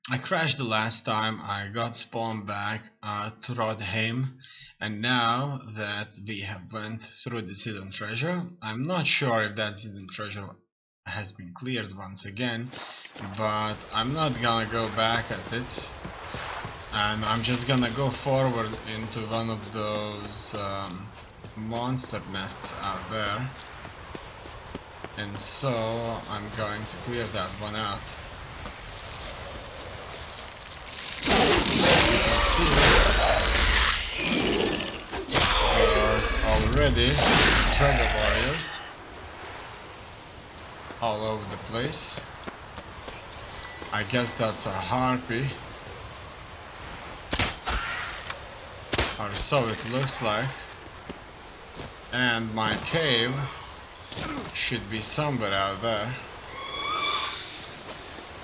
I crashed the last time. I got spawned back at Rodheim, and now that we have went through this hidden treasure, I'm not sure if that hidden treasure has been cleared once again, but I'm not gonna go back at it, and I'm just gonna go forward into one of those monster nests out there, and so I'm going to clear that one out. There's already dragon warriors all over the place. I guess that's a harpy, or so it looks like, and my cave should be somewhere out there.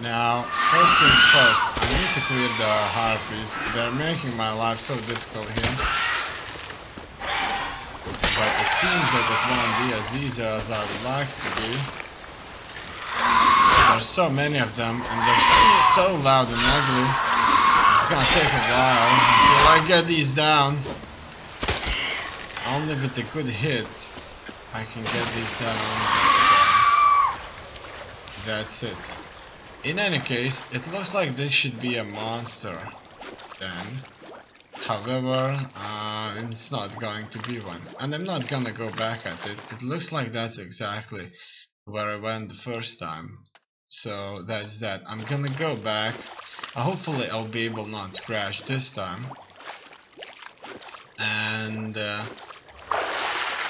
Now, first things first, I need to clear the harpies. They're making my life so difficult here. But it seems that it won't be as easy as I would like to be. There's so many of them, and they're so loud and ugly. It's gonna take a while until I get these down. Only with a good hit I can get these down. That's it. In any case, it looks like this should be a monster then. However, it's not going to be one. And I'm not gonna go back at it. It looks like that's exactly where I went the first time. So that's that. I'm gonna go back. Hopefully I'll be able not to crash this time. And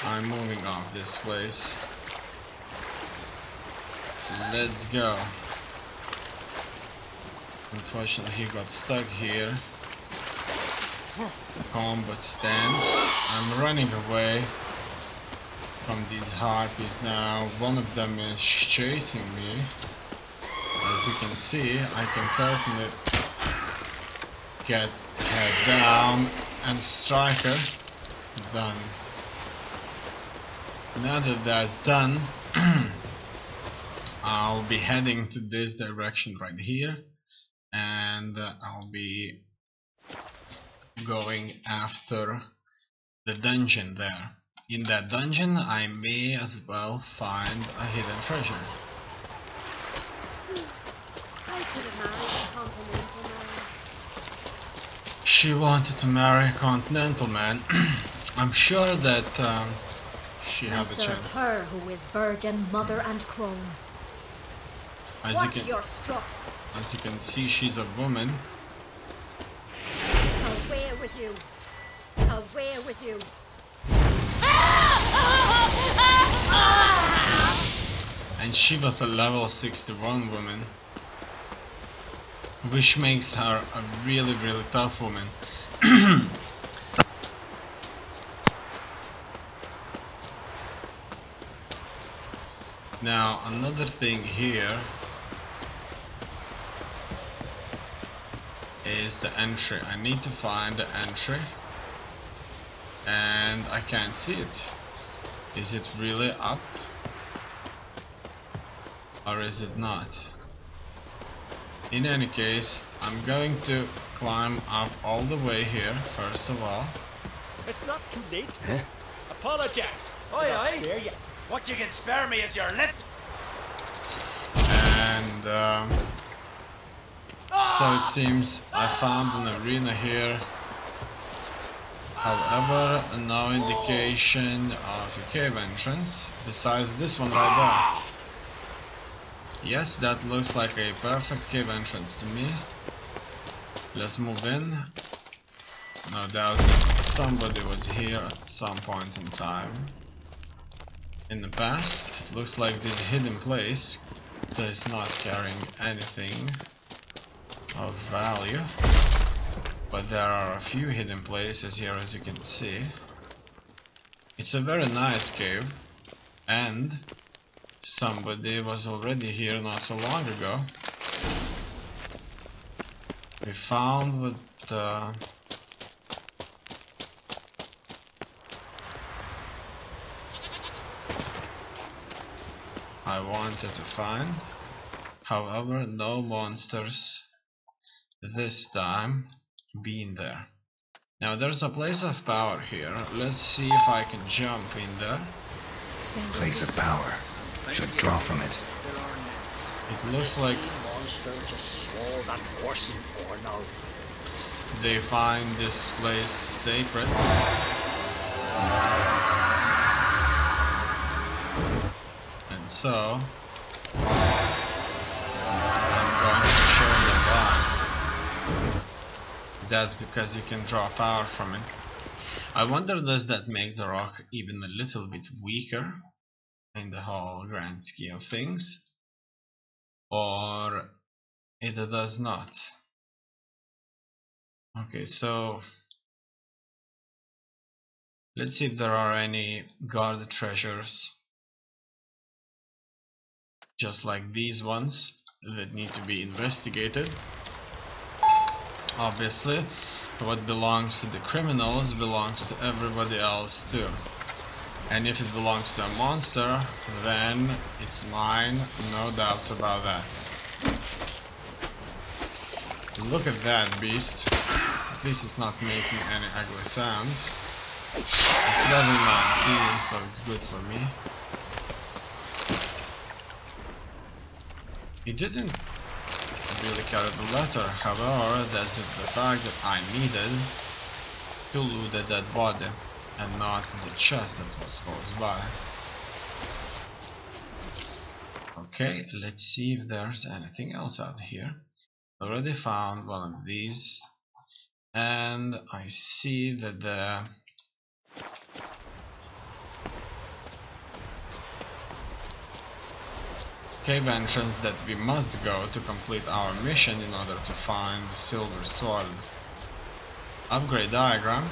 I'm moving off this place. Let's go. Unfortunately, he got stuck here. Combat stance. I'm running away from these harpies now. One of them is chasing me. As you can see, I can certainly get her down and strike her. Done. Now that that's done, I'll be heading to this direction right here. And I'll be going after the dungeon there. In that dungeon I may as well find a hidden treasure. I could have married a continental man. She wanted to marry a continental man. I'm sure that she had a chance. Her who is virgin, mother and crone. Watch your strut. As you can see, she's a woman. Away with you. Away with you. And she was a level 61 woman, which makes her a really tough woman. Now another thing here is the entry. I need to find the entry, and I can't see it. Is it really up, or is it not? In any case, I'm going to climb up all the way here first of all. It's not too late. Huh? Apologize. Aye. Spare you. What you can spare me is your lip. And so it seems I found an arena here. However, no indication of a cave entrance besides this one right there. Yes, that looks like a perfect cave entrance to me. Let's move in. No doubt that somebody was here at some point in time. In the past, it looks like this hidden place is not carrying anything of value, but there are a few hidden places here, as you can see. It's a very nice cave, and somebody was already here not so long ago. We found what I wanted to find. However, no monsters this time being there. Now there's a place of power here. Let's see if I can jump in there. Place of power. Should draw from it. It looks like they find this place sacred. And so I'm going to show them why. That's because you can draw power from it. I wonder, does that make the rock even a little bit weaker in the whole grand scheme of things? Or it does not? Okay, so let's see if there are any guarded treasures just like these ones that need to be investigated. Obviously, what belongs to the criminals belongs to everybody else too. And if it belongs to a monster, then it's mine, no doubts about that. Look at that beast. At least it's not making any ugly sounds. It's level 19, so it's good for me. He didn't really carry the letter, however, that's just the fact that I needed to loot the dead body and not the chest that was close by. Okay, let's see if there's anything else out here. Already found one of these, and I see that the cave entrance that we must go to complete our mission in order to find the silver sword upgrade diagram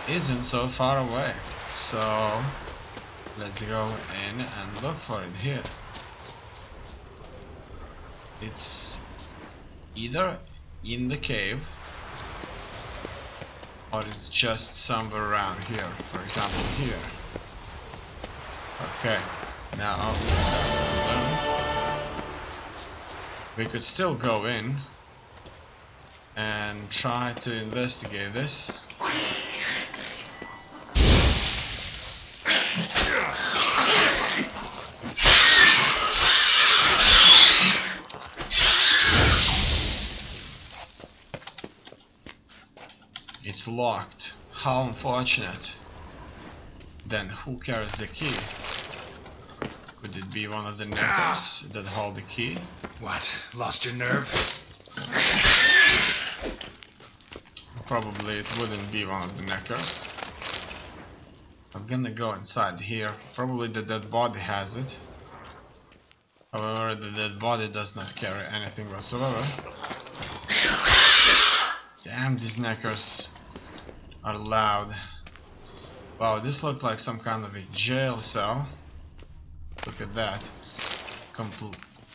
isn't so far away, so let's go in and look for it here. It's either in the cave or it's just somewhere around here, for example here. Okay, now that's done. We could still go in and try to investigate this. It's locked. How unfortunate. Then who carries the key? Could it be one of the knackers that hold the key? What? Lost your nerve? Probably it wouldn't be one of the knackers. I'm gonna go inside here. Probably the dead body has it. However, the dead body does not carry anything whatsoever. Damn, these knackers are loud. Wow, this looked like some kind of a jail cell. Look at that.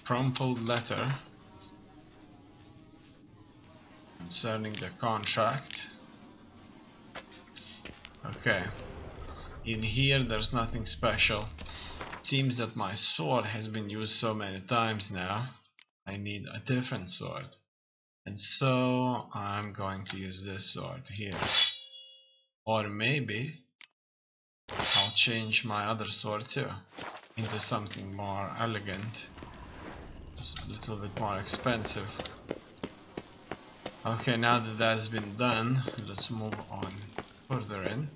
Crumpled letter concerning the contract. Okay. In here there's nothing special. It seems that my sword has been used so many times now. I need a different sword. And so I'm going to use this sword here. Or maybe I'll change my other sword too into something more elegant, just a little bit more expensive. Okay, now that that's been done, let's move on further in.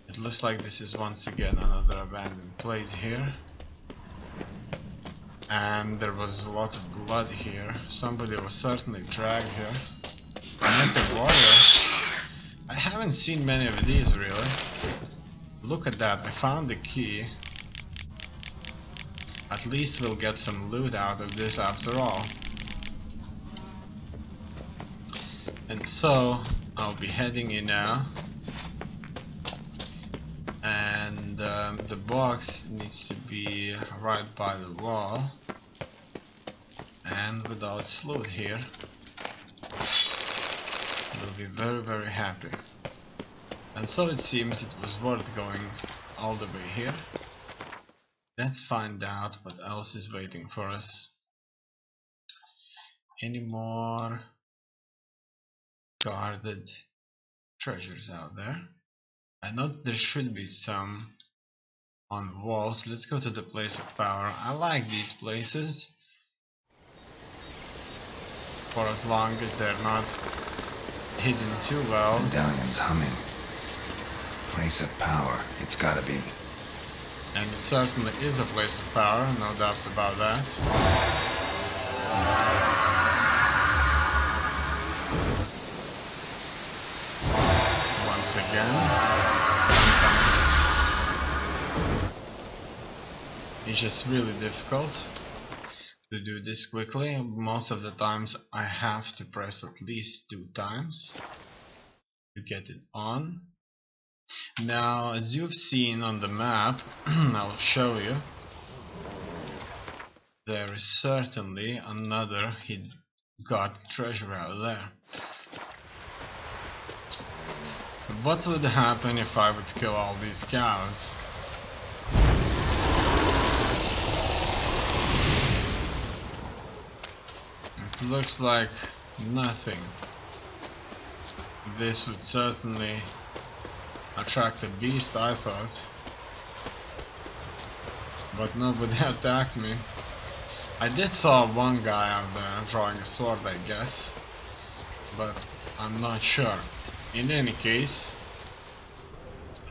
It looks like this is once again another abandoned place here. And there was a lot of blood here. Somebody was certainly dragged here. Naked warrior. I haven't seen many of these really. Look at that, I found the key. At least we'll get some loot out of this after all. And so I'll be heading in now. And the box needs to be right by the wall. And without its loot here, we'll be very, very happy. And so it seems it was worth going all the way here. Let's find out what else is waiting for us. Any more guarded treasures out there. I know there should be some on the walls. Let's go to the place of power. I like these places for as long as they're not hidden too well. Medallion's humming. Place of power, it's gotta be. And it certainly is a place of power, no doubts about that. Once again, sometimes it's just really difficult to do this quickly. Most of the times I have to press at least 2 times to get it on. Now, as you've seen on the map, I'll show you, there is certainly another hidden treasure out there. What would happen if I would kill all these cows? It looks like nothing. This would certainly attract a beast, I thought, but nobody attacked me. I did saw one guy out there drawing a sword, I guess, but I'm not sure. In any case,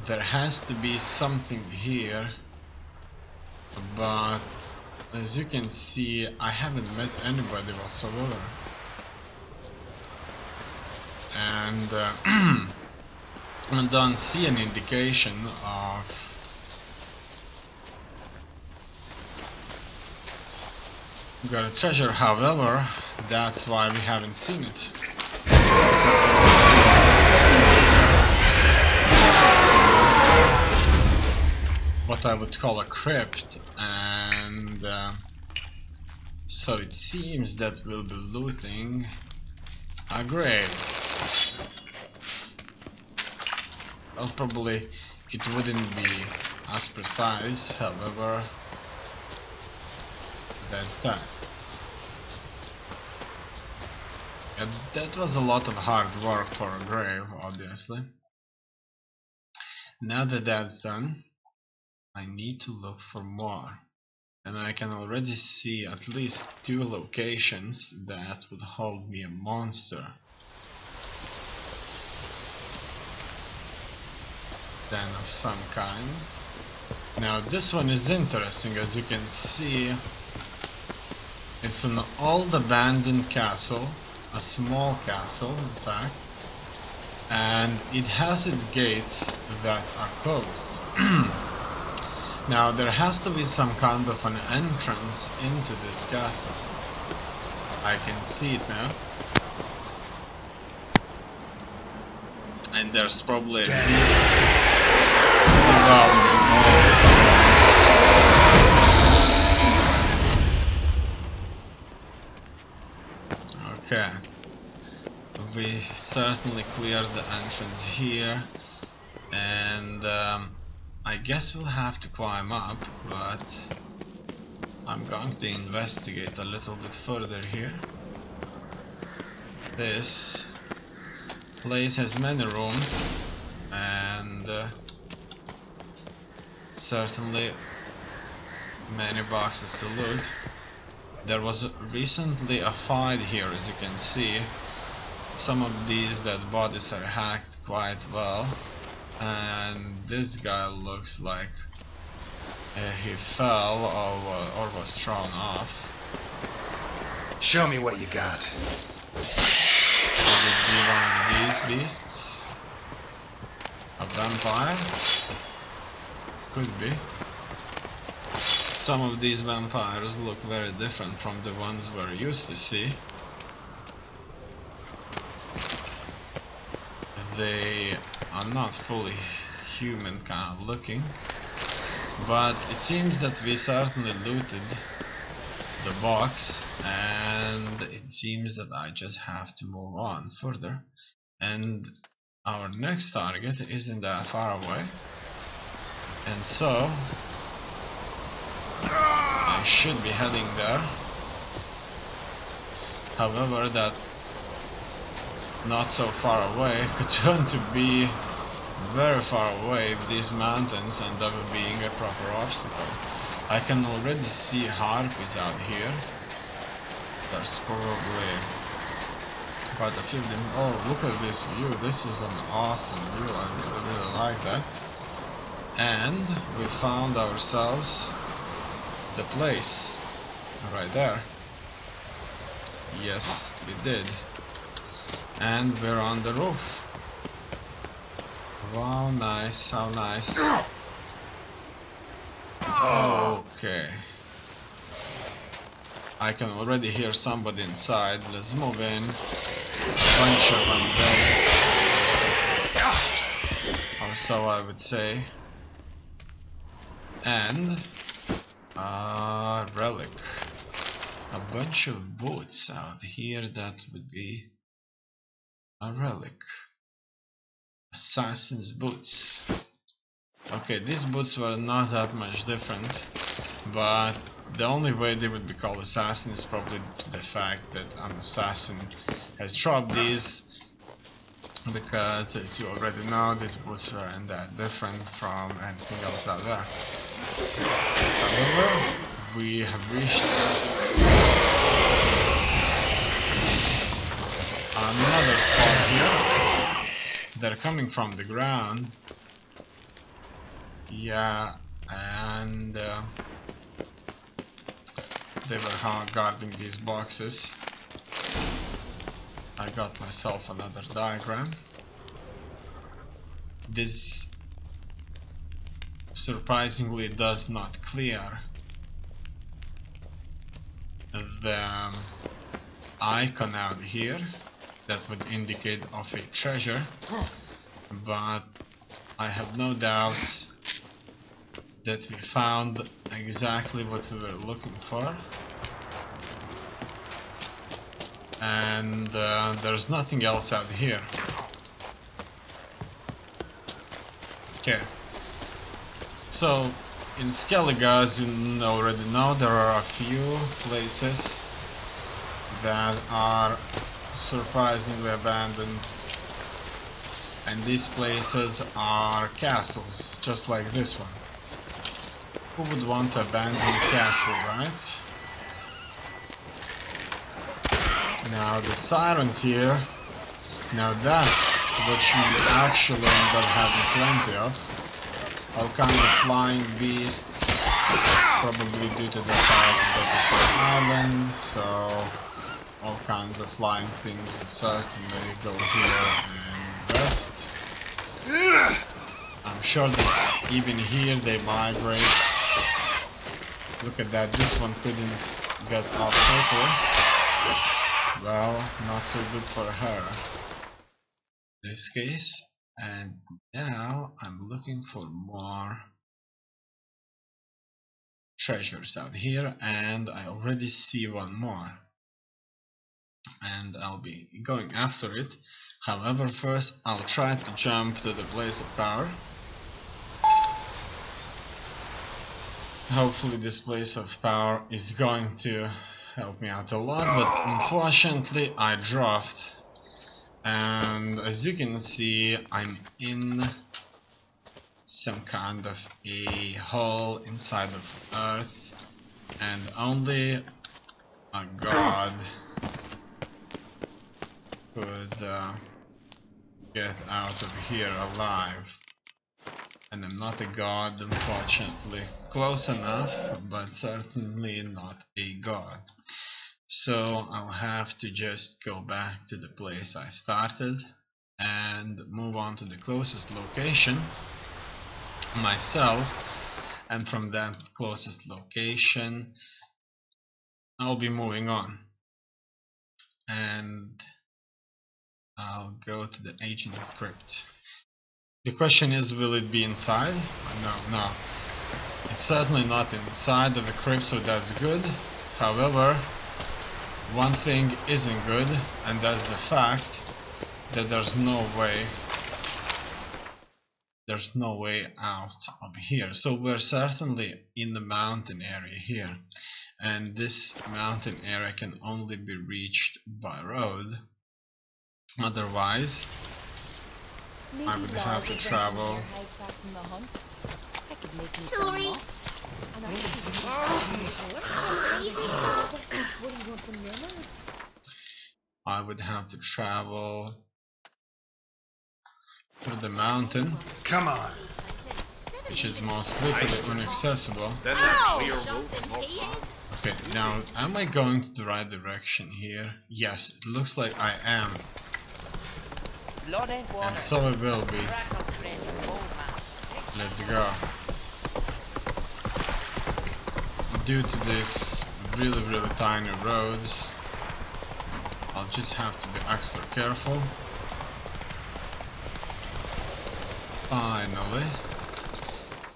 there has to be something here, but as you can see, I haven't met anybody whatsoever, and I don't see an indication of got a treasure. However, that's why we haven't seen it. What I would call a crypt, and so it seems that we'll be looting a grave. Well, probably it wouldn't be as precise, however, that's that. And that was a lot of hard work for a grave, obviously. Now that that's done, I need to look for more. And I can already see at least 2 locations that would hold me a monster. Den of some kind. Now this one is interesting, as you can see. It's an old abandoned castle, a small castle in fact, and it has its gates that are closed. Now there has to be some kind of an entrance into this castle. I can see it now. And there's probably a beast devouring all. Okay. We certainly cleared the entrance here, and I guess we'll have to climb up, but I'm going to investigate a little bit further here. This place has many rooms and certainly many boxes to loot. There was recently a fight here, as you can see. Some of these dead bodies are hacked quite well, and this guy looks like he fell or was thrown off. Show me what you got. Could it be one of these beasts? A vampire? Could be. Some of these vampires look very different from the ones we're used to see. They are not fully human kind of looking, but it seems that we certainly looted the box, and it seems that I just have to move on further, and our next target isn't that far away, and so I should be heading there. However, that not so far away could turn to be very far away if these mountains end up being a proper obstacle. I can already see harpies out here. There's probably quite a few of them. Oh, look at this view. This is an awesome view. I really like that. And we found ourselves the place right there. Yes, we did. And we're on the roof. Wow, nice, how nice. Okay. I can already hear somebody inside. Let's move in. A bunch of undead. Or so I would say. And a relic. A bunch of boots out here, that would be a relic. Assassin's boots. Okay, these boots were not that much different, but the only way they would be called assassin is probably the fact that an assassin has dropped these, because as you already know, these boots weren't that different from anything else out there. However, we have reached another spot here. They're coming from the ground. Yeah, and they were guarding these boxes. I got myself another diagram. This surprisingly does not clear the icon out here that would indicate of a treasure, but I have no doubts that we found exactly what we were looking for, and there's nothing else out here. Okay, so in Skellige, as you already know, there are a few places that are surprisingly abandoned, and these places are castles, just like this one. Who would want to abandon a castle, right? Now the sirens here, now that's what you actually end up having plenty of. All kinds of flying beasts, probably due to the fact that it's an island, so all kinds of flying things would certainly go here and rest. I'm sure that even here they migrate. Look at that, this one couldn't get off quickly. Well, not so good for her in this case. And now I'm looking for more treasures out here, and I already see one more. And I'll be going after it. However, first I'll try to jump to the place of power. Hopefully this place of power is going to help me out a lot, but unfortunately I dropped, and as you can see I'm in some kind of a hole inside of Earth, and only a god could get out of here alive. And I'm not a god, unfortunately. Close enough, but certainly not a god. So I'll have to just go back to the place I started and move on to the closest location myself, and from that closest location I'll be moving on, and I'll go to the ancient crypt. The question is, will it be inside? No. It's certainly not inside of a crypt, so that's good. However, one thing isn't good, and that's the fact that there's no way out of here. So we're certainly in the mountain area here, and this mountain area can only be reached by road, Otherwise, I would have to travel. Sorry. I would have to travel to the mountain. Come on. Which is most likely inaccessible. Then that clear road. Okay, now am I going to the right direction here? Yes, it looks like I am. Blood ain't water. And so it will be. Let's go. Due to these really tiny roads, I'll just have to be extra careful. Finally.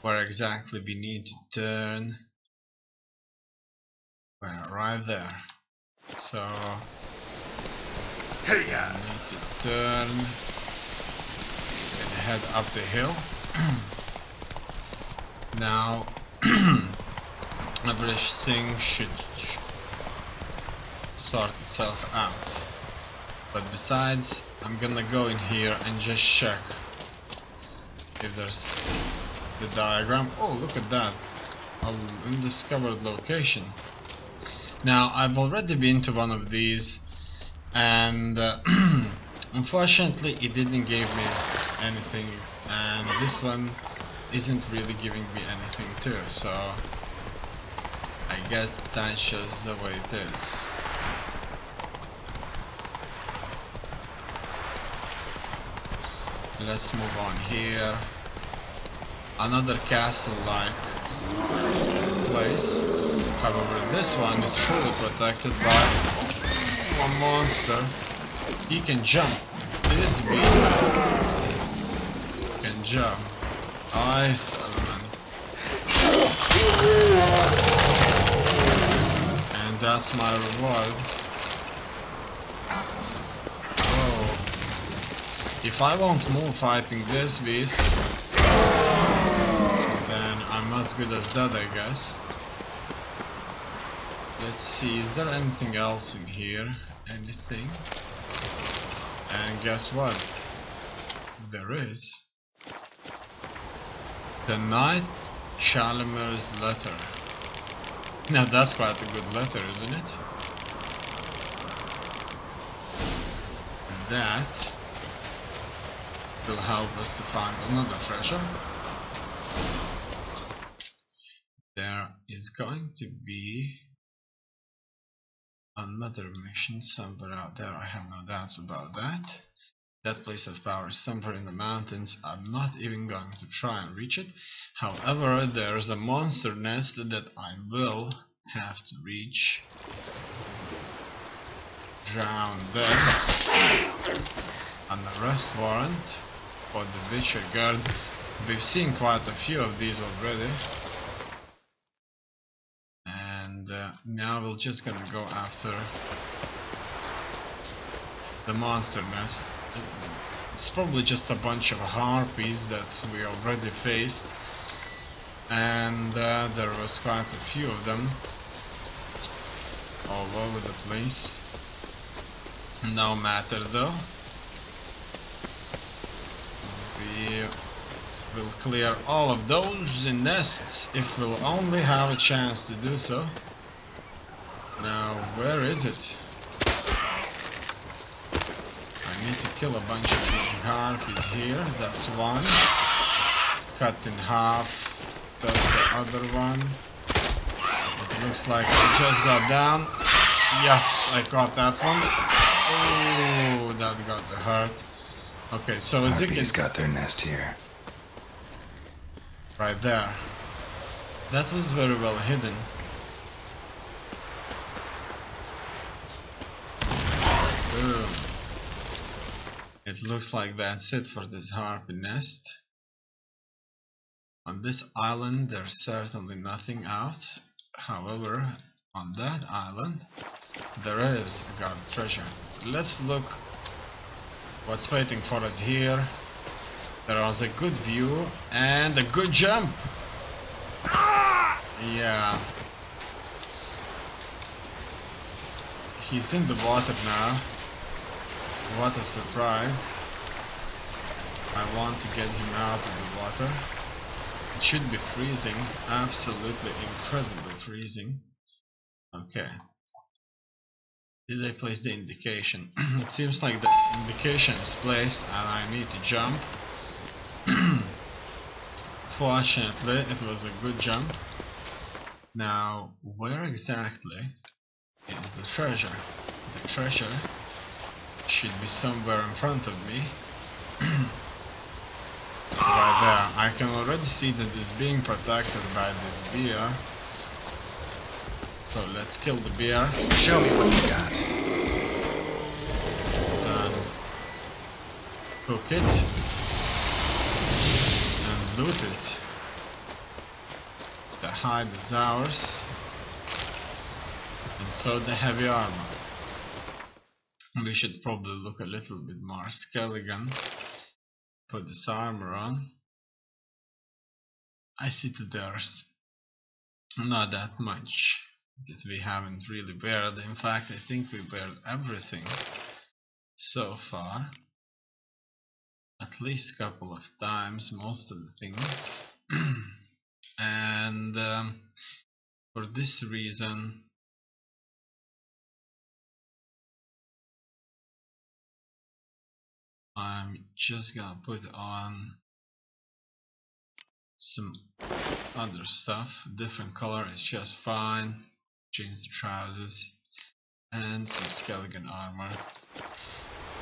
Where exactly we need to turn? Well, right there. So Hey, we need to turn and head up the hill. Now everything should sort itself out. But besides, I'm gonna go in here and just check if there's the diagram. Oh, look at that, an undiscovered location. Now I've already been to one of these, and unfortunately it didn't give me anything, and this one isn't really giving me anything too, so I guess that's just the way it is. Let's move on here. Another castle-like place. However, this one is truly protected by one monster. He can jump. This beast can jump. Ice element. And that's my reward. Oh. If I won't move fighting this beast, then I'm as good as dead, I guess. Let's see, is there anything else in here? Anything? And guess what? There is. The Knight Chalamer's letter. Now that's quite a good letter, isn't it? That will help us to find another treasure. There is going to be another mission somewhere out there, I have no doubts about that. That place of power is somewhere in the mountains. I'm not even going to try and reach it. However, there's a monster nest that I will have to reach down there. An arrest warrant for the Witcher Guard. We've seen quite a few of these already. And now we're just gonna go after the monster nest. It's probably just a bunch of harpies that we already faced, and there was quite a few of them all over the place. No matter though, we will clear all of those nests if we'll only have a chance to do so. Now, where is it? I need to kill a bunch of these harpies here. That's one. Cut in half. That's the other one. It looks like I just got down. Yes, I got that one. Oh, that got the hurt. Okay, so as you can see, got their nest here. Right there. That was very well hidden. Boom. It looks like that's it for this harpy nest. On this island there's certainly nothing out. However, on that island there is a guarded treasure. Let's look what's waiting for us here. There was a good view and a good jump. Yeah. He's in the water now. what a surprise. I want to get him out of the water. It should be freezing, absolutely incredibly freezing. Okay. Did I place the indication? It seems like the indication is placed and I need to jump. Fortunately, it was a good jump. Now, where exactly is the treasure? The treasure should be somewhere in front of me. Right there. I can already see that it's being protected by this bear. So let's kill the bear. Show me what you got. And cook it. And loot it. The hide is ours. And so the heavy armor. We should probably look a little bit more skeleton. Put this armor on. I see that there's not that much that we haven't really bared. In fact, I think we bared everything so far. At least a couple of times, most of the things. And for this reason, I'm just gonna put on some other stuff. Different color is just fine. Change the trousers and some skeleton armor.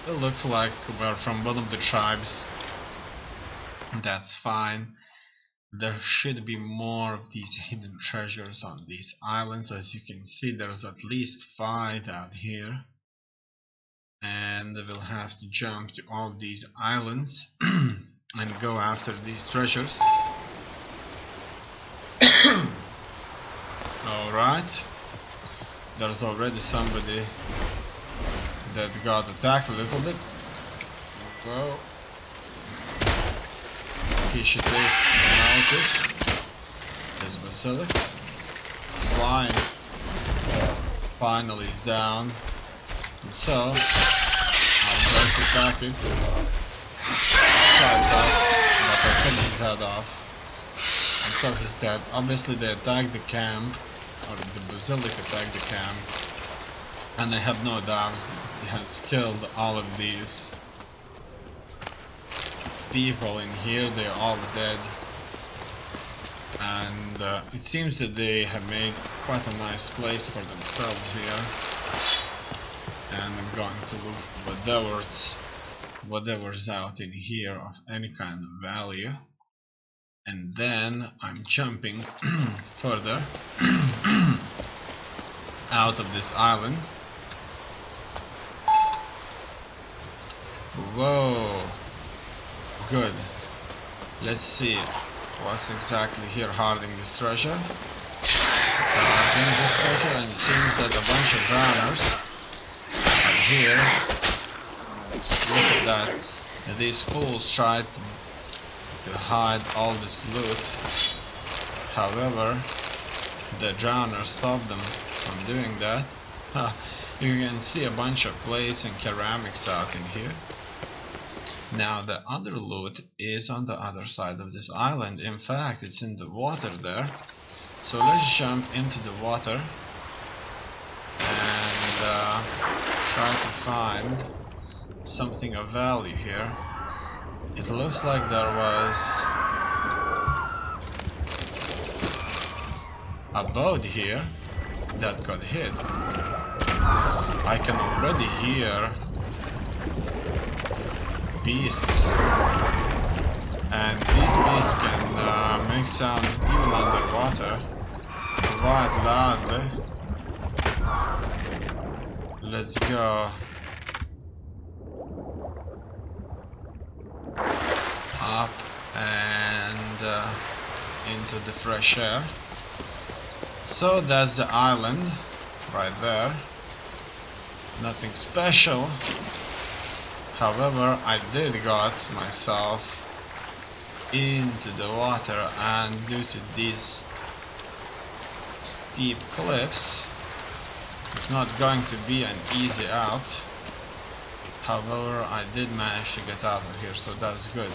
It looks like we're from one of the tribes. That's fine. There should be more of these hidden treasures on these islands. As you can see, there's at least 5 out here. And we'll have to jump to all these islands and go after these treasures. Alright, there's already somebody that got attacked a little bit. Go. He should take notice. His basilic. It's flying. Finally is down. And so, I'll try to attack it. Slides off, but I cut his head off. And so he's dead. Obviously they attacked the camp, or the basilic attacked the camp. And I have no doubt that he has killed all of these people in here. They're all dead. And it seems that they have made quite a nice place for themselves here. And I'm going to look whatever's out in here of any kind of value. And then I'm jumping further out of this island. Whoa, good. Let's see what's exactly here hoarding this treasure. Hoarding this treasure, and it seems that a bunch of drowners are here. Look at that. These fools tried to hide all this loot. However, the drowners stopped them from doing that. You can see a bunch of plates and ceramics out in here. Now the other loot is on the other side of this island. In fact, it's in the water there. So let's jump into the water and try to find something of value here. It looks like there was a boat here that got hit. I can already hear beasts, and these beasts can make sounds even underwater quite loudly. Let's go up and into the fresh air. So that's the island right there. Nothing special. However, I did got myself into the water, and due to these steep cliffs, it's not going to be an easy out. However, I did manage to get out of here, so that's good.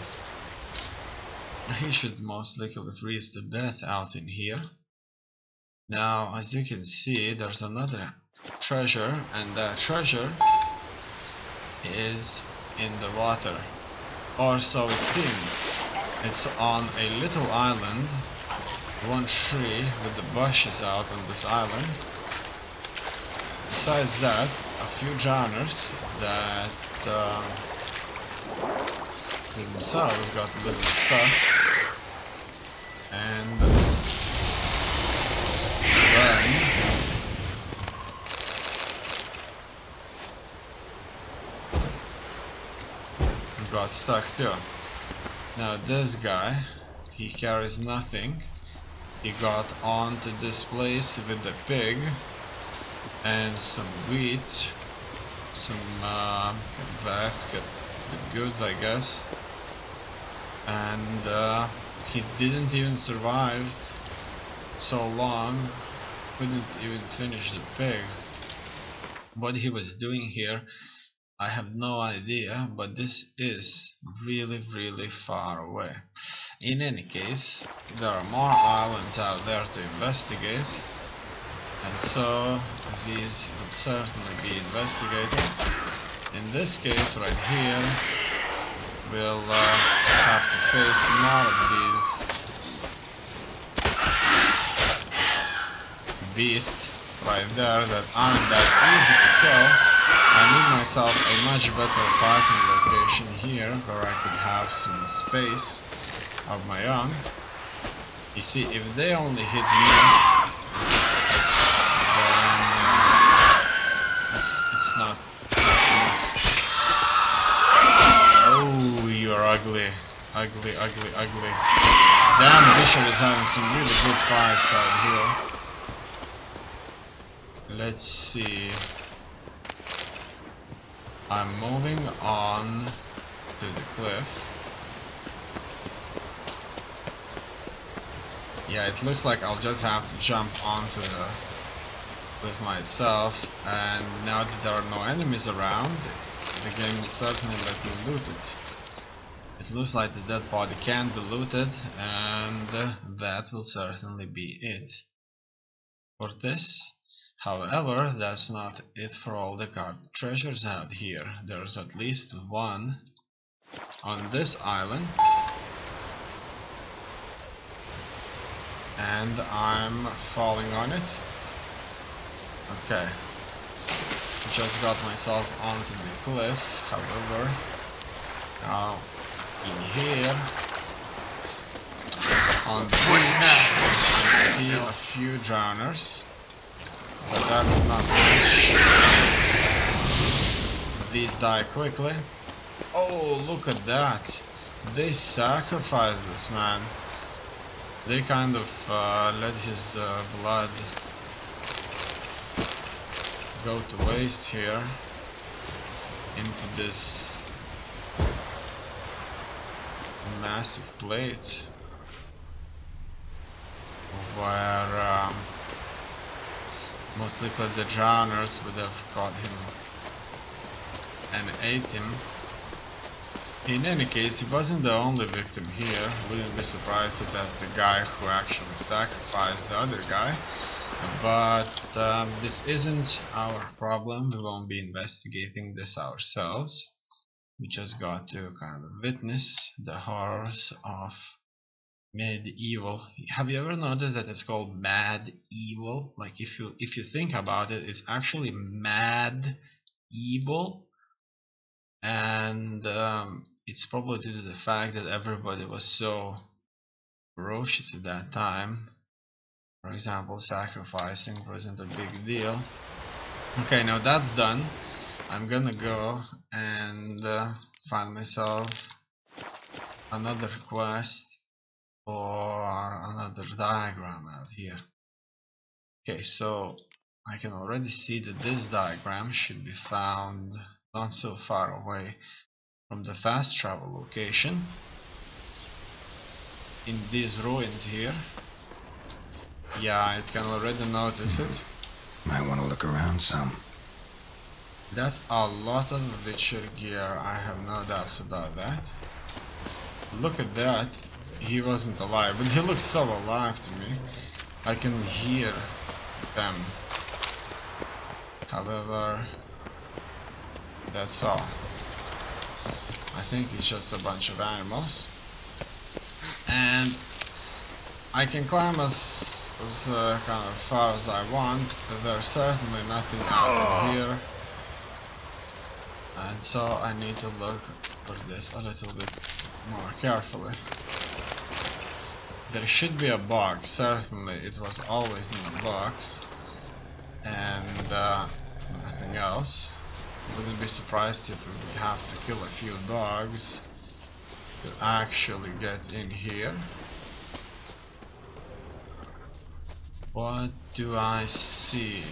He should most likely freeze to death out in here. Now, as you can see, there's another treasure, and that treasure is in the water. Or so it seemed. It's on a little island, one tree with the bushes out on this island. Besides that, a few drowners that themselves got a little stuck and burned. And got stuck too. Now this guy, he carries nothing. He got onto this place with the pig and some wheat, some basket with goods, I guess, and he didn't even survive so long, couldn't even finish the pig. What he was doing here, I have no idea, but this is really far away. In any case, there are more islands out there to investigate, and so these will certainly be investigated. In this case right here, we'll have to face more of these beasts right there that aren't that easy to kill. I need myself a much better fighting location here where I could have some space of my own. You see, if they only hit me, then it's not enough. Oh, you're ugly. Ugly. Damn, Bishop is having some really good fights out here. Let's see. I'm moving on to the cliff. Yeah, it looks like I'll just have to jump onto the cliff myself, and now that there are no enemies around, the game will certainly let me loot it. It looks like the dead body can be looted, and that will certainly be it for this. However, that's not it for all the card treasures out here. There's at least one on this island, and I'm falling on it. Okay, just got myself onto the cliff. However, now in here on the beach I see a few drowners, but that's not much. These die quickly. Oh, look at that! They sacrificed this man. They kind of let his blood go to waste here into this massive plate where most likely the drowners would have caught him and ate him. In any case, he wasn't the only victim here. Wouldn't be surprised that that's the guy who actually sacrificed the other guy. But this isn't our problem. We won't be investigating this ourselves. We just got to kind of witness the horrors of medieval. Have you ever noticed that it's called mad evil? Like if you think about it, it's actually mad evil, and it's probably due to the fact that everybody was so ferocious at that time. For example, sacrificing wasn't a big deal. Okay, now that's done. I'm gonna go and find myself another quest or another diagram out here. Okay, so I can already see that this diagram should be found not so far away from the fast travel location in these ruins here. Yeah, I can already notice it. Might want to look around some. That's a lot of Witcher gear, I have no doubts about that. Look at that. He wasn't alive, but he looks so alive to me. I can hear them. However, that's all. I think it's just a bunch of animals. And I can climb as kind of far as I want. There's certainly nothing out here. And so I need to look for this a little bit more carefully. There should be a box, certainly it was always in the box. And nothing else. Wouldn't be surprised if we would have to kill a few dogs to actually get in here. What do I see?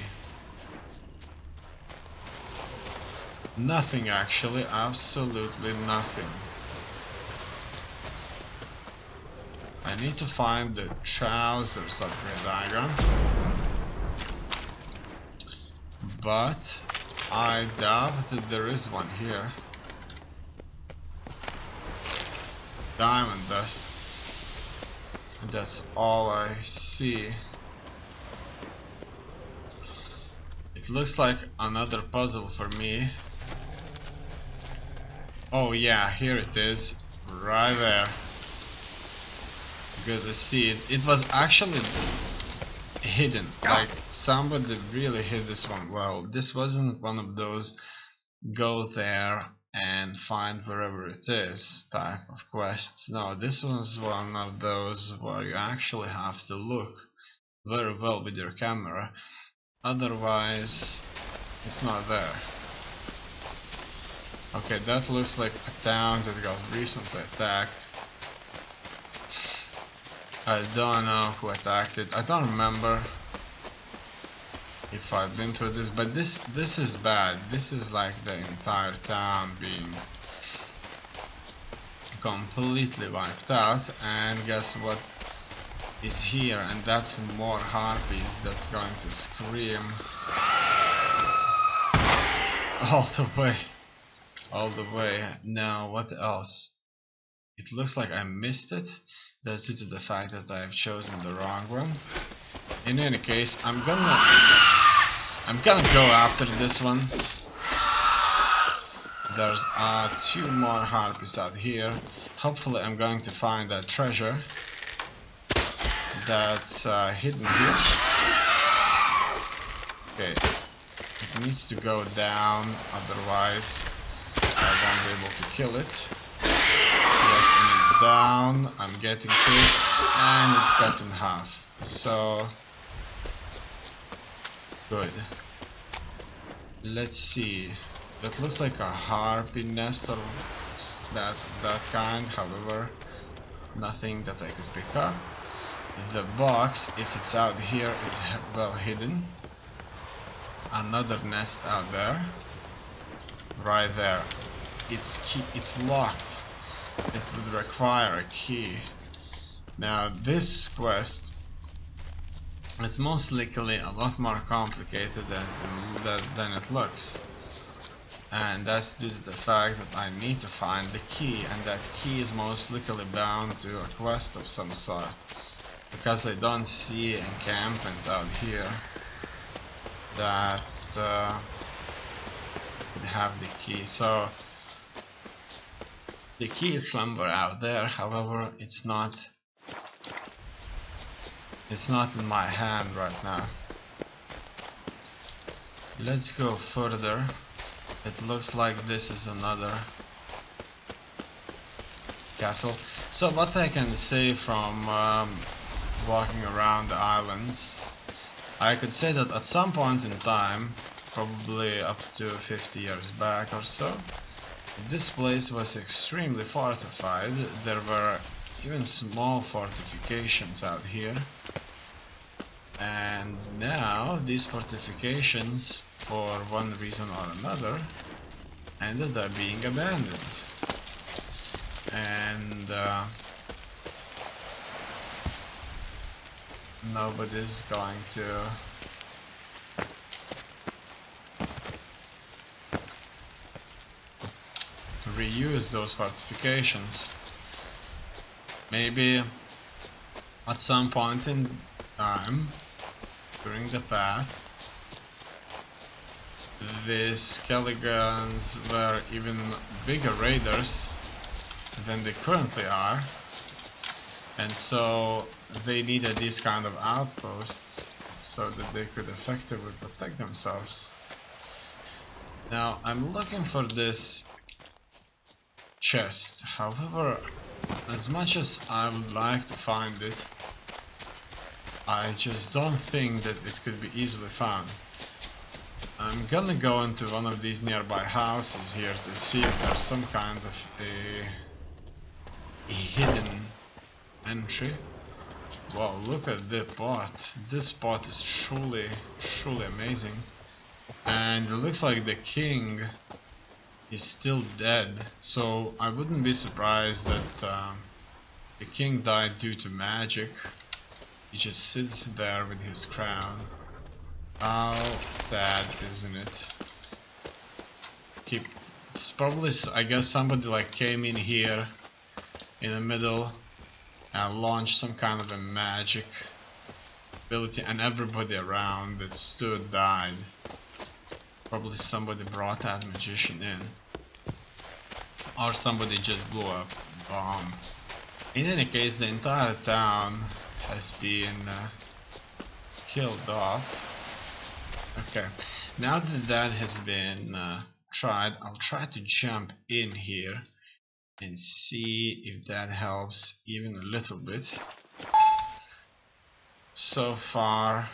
Nothing actually, absolutely nothing. I need to find the trousers upgrade diagram. But I doubt that there is one here. Diamond dust. That's all I see. It looks like another puzzle for me. Oh yeah, here it is. Right there. Good to see it. It was actually hidden. Like somebody really hid this one well. This wasn't one of those go there and find wherever it is type of quests. No, this was one of those where you actually have to look very well with your camera. Otherwise, it's not there. Okay, that looks like a town that got recently attacked. I don't know who attacked it. I don't remember if I've been through this, but this is bad. This is like the entire town being completely wiped out. And guess what is here? And that's more harpies that's going to scream all the way. All the way. Now what else? It looks like I missed it. That's due to the fact that I've chosen the wrong one. In any case, I'm gonna go after this one. There's 2 more harpies out here. Hopefully I'm going to find that treasure that's hidden here. Okay, it needs to go down, otherwise I won't be able to kill it. Yes, and it's down, I'm getting to it, and it's cut in half. So good. Let's see. That looks like a harpy nest or that kind. However, nothing that I could pick up. The box, if it's out here, is well hidden. Another nest out there. Right there. It's locked. It would require a key. Now this quest, it's most likely a lot more complicated than it looks. And that's due to the fact that I need to find the key, and that key is most likely bound to a quest of some sort. Because I don't see encampment out here that would have the key. So the key is somewhere out there, however it's not in my hand right now. Let's go further. It looks like this is another castle. So what I can say from walking around the islands, I could say that at some point in time, probably up to 50 years back or so, this place was extremely fortified. There were even small fortifications out here. And now these fortifications, for one reason or another, ended up being abandoned. And nobody's going to reuse those fortifications. Maybe at some point in time during the past, the Skelegons were even bigger raiders than they currently are, and so they needed these kind of outposts so that they could effectively protect themselves. Now I'm looking for this chest. However, as much as I would like to find it, I just don't think that it could be easily found. I'm gonna go into one of these nearby houses here to see if there's some kind of a hidden entry. Wow, look at the pot. This pot is truly amazing. And it looks like the king is still dead, so I wouldn't be surprised that the king died due to magic. He just sits there with his crown. How sad, isn't it? It's probably, I guess, somebody like came in here in the middle and launched some kind of a magic ability, and everybody around that stood died. Probably somebody brought that magician in, or somebody just blew up a bomb. In any case, the entire town has been killed off. Okay, now that that has been tried, I'll try to jump in here and see if that helps even a little bit. So far,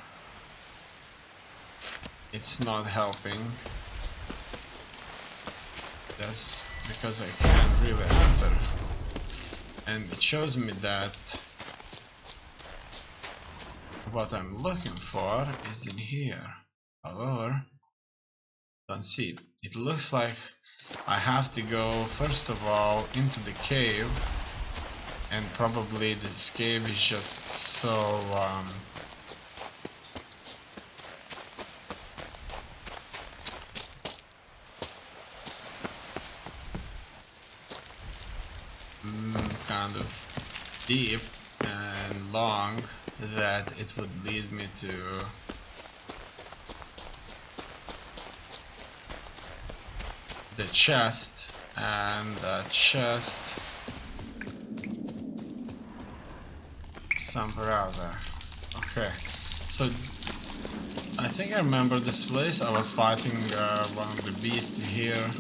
it's not helping. That's because I can't really enter. And it shows me that what I'm looking for is in here. However, don't see it. It looks like I have to go first of all into the cave, and probably this cave is just so kind of deep and long that it would lead me to the chest, and the chest somewhere out there. Okay, so I think I remember this place. I was fighting one of the beasts here,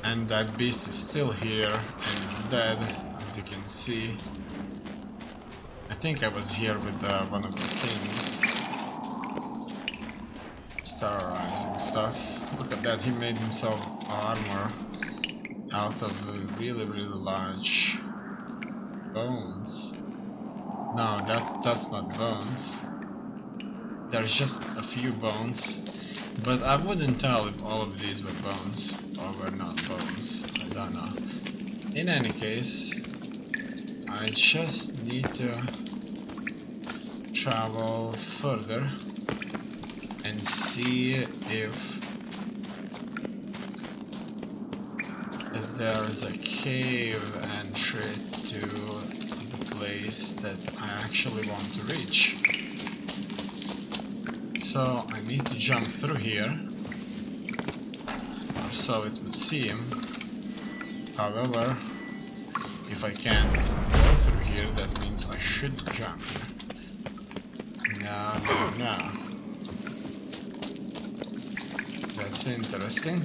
and that beast is still here and it's dead, as you can see. I think I was here with one of the kings, terrorizing stuff. Look at that, he made himself armor out of really large bones. No, that's not bones. There's just a few bones, but I wouldn't tell if all of these were bones or were not bones. I don't know. In any case, I just need to travel further and see if there is a cave entry to the place that I actually want to reach. So I need to jump through here, or so it would seem. However, if I can't go through here, that means I should jump here. No. That's interesting.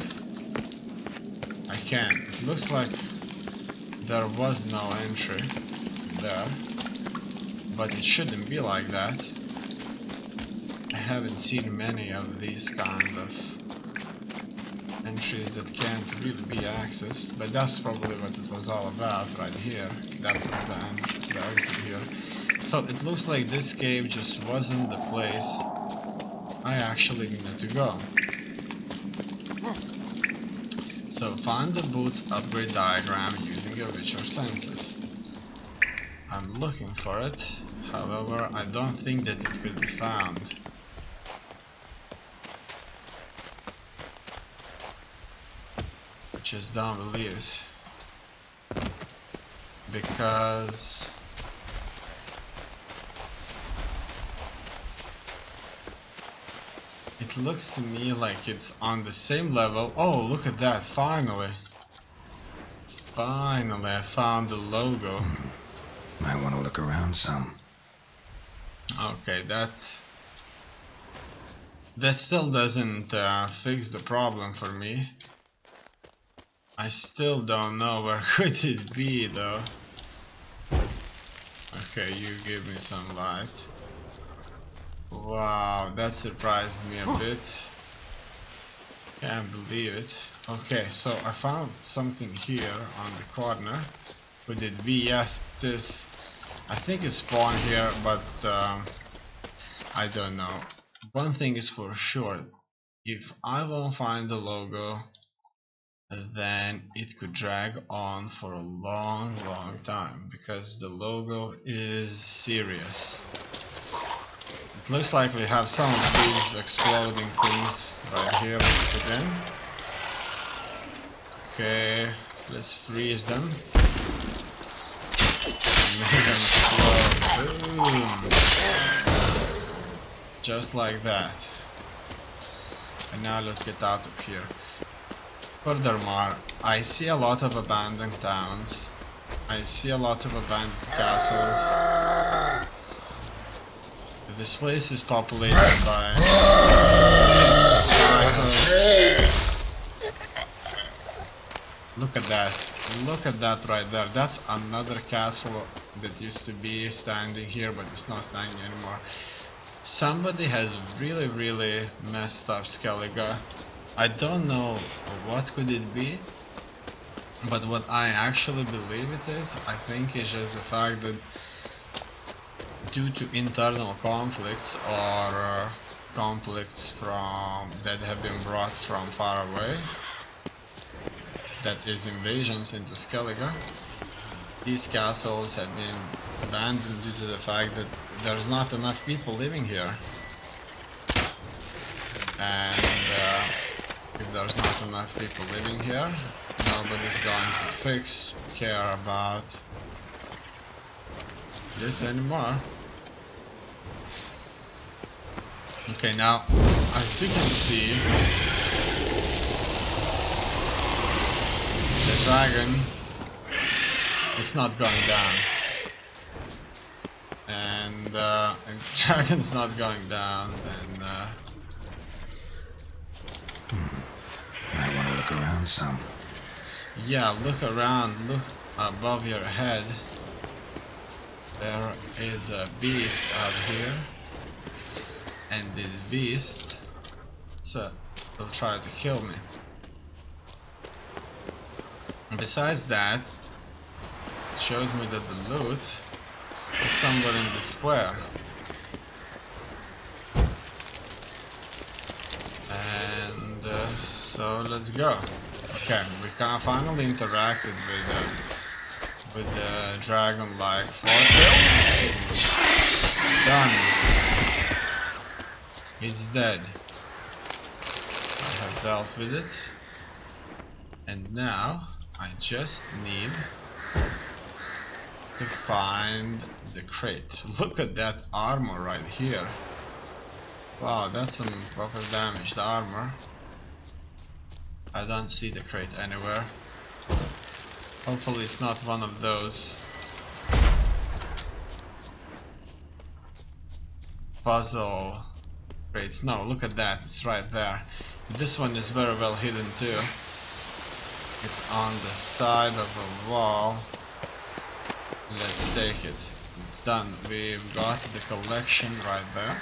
I can't. It looks like there was no entry there, but it shouldn't be like that. I haven't seen many of these kind of entries that can't really be accessed, but that's probably what it was all about right here. That was the exit here. So it looks like this cave just wasn't the place I actually needed to go. So find the boots upgrade diagram using your Witcher senses. I'm looking for it, however I don't think that it could be found. just don't believe it. Because it looks to me like it's on the same level. Oh, look at that, finally. Finally, I found the logo. Might want to look around some. Okay, that still doesn't fix the problem for me. I still don't know where could it be though. Okay, you give me some light. Wow, that surprised me a bit. Can't believe it. Okay, so I found something here on the corner. Could it be? Yes, this. I think it's spawned here, but I don't know. One thing is for sure. If I won't find the logo, then it could drag on for a long time, because the logo is serious. It looks like we have some of these exploding things right here once again. Okay, let's freeze them. Make them explode. Boom! Just like that. And now let's get out of here. Furthermore, I see a lot of abandoned towns. I see a lot of abandoned castles. This place is populated by Look at that. Look at that right there. That's another castle that used to be standing here, but it's not standing anymore. Somebody has really messed up Skellige. I don't know what could it be, but what I actually believe it is, I think it's just the fact that due to internal conflicts or conflicts that have been brought from far away, that is invasions into Skellige, these castles have been abandoned due to the fact that there's not enough people living here. And if there's not enough people living here, nobody's going to care about this anymore. Okay, now, as you can see, the dragon, it's not going down. And if dragon's not going down, then Might want to look around some. yeah, look around, look above your head. There is a beast out here, and this beast will try to kill me. Besides that, it shows me that the loot is somewhere in the square. And so let's go. Okay, we can finally interacted with the dragon-like fortress. Done. It's dead. I have dealt with it. And now I just need to find the crate. Look at that armor right here. Wow, that's some proper damaged armor. I don't see the crate anywhere. Hopefully it's not one of those puzzle crates. No, look at that, it's right there. This one is very well hidden too. It's on the side of a wall. Let's take it. It's done. We've got the collection right there.